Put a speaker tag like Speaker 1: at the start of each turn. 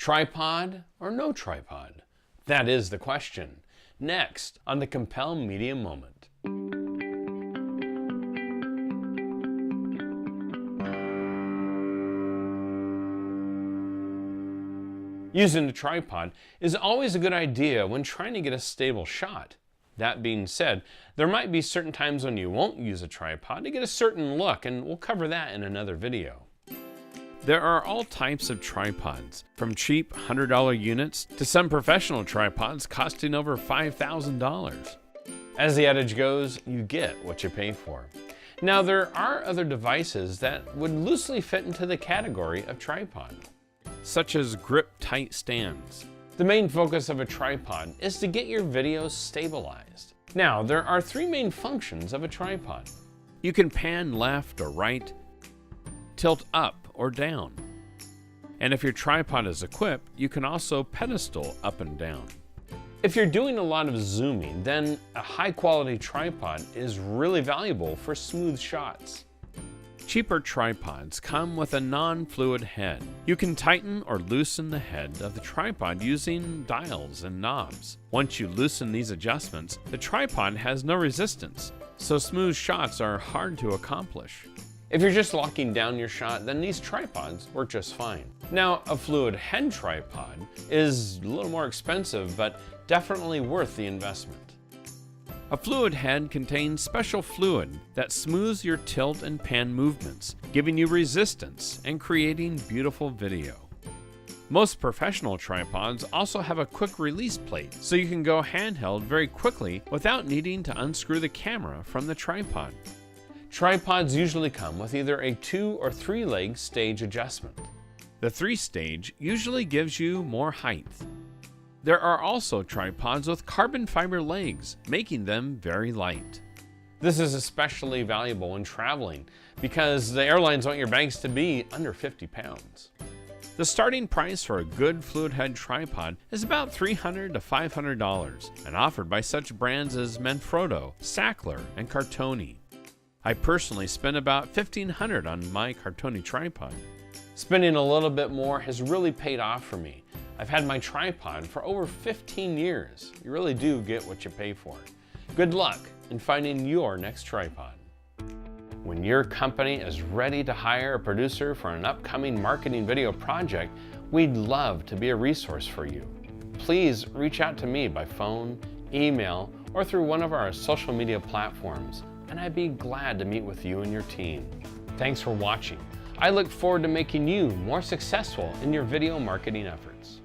Speaker 1: Tripod or no tripod? That is the question. Next on the Compel Media Moment. Using a tripod is always a good idea when trying to get a stable shot. That being said, there might be certain times when you won't use a tripod to get a certain look, and we'll cover that in another video. There are all types of tripods, from cheap $100 units to some professional tripods costing over $5,000. As the adage goes, you get what you pay for. Now, there are other devices that would loosely fit into the category of tripod, such as grip-tight stands. The main focus of a tripod is to get your videos stabilized. Now, there are three main functions of a tripod. You can pan left or right, tilt up or down. And if your tripod is equipped, you can also pedestal up and down. If you're doing a lot of zooming, then a high-quality tripod is really valuable for smooth shots. Cheaper tripods come with a non-fluid head. You can tighten or loosen the head of the tripod using dials and knobs. Once you loosen these adjustments, the tripod has no resistance, so smooth shots are hard to accomplish. If you're just locking down your shot, then these tripods work just fine. Now, a fluid head tripod is a little more expensive, but definitely worth the investment. A fluid head contains special fluid that smooths your tilt and pan movements, giving you resistance and creating beautiful video. Most professional tripods also have a quick release plate, so you can go handheld very quickly without needing to unscrew the camera from the tripod. Tripods usually come with either a 2 or 3 leg stage adjustment. The 3-stage usually gives you more height. There are also tripods with carbon fiber legs, making them very light. This is especially valuable when traveling because the airlines want your bags to be under 50 pounds. The starting price for a good fluid head tripod is about $300 to $500 and offered by such brands as Manfrotto, Sackler, and Cartoni. I personally spent about $1,500 on my Cartoni tripod. Spending a little bit more has really paid off for me. I've had my tripod for over 15 years. You really do get what you pay for. Good luck in finding your next tripod. When your company is ready to hire a producer for an upcoming marketing video project, we'd love to be a resource for you. Please reach out to me by phone, email, or through one of our social media platforms, and I'd be glad to meet with you and your team. Thanks for watching. I look forward to making you more successful in your video marketing efforts.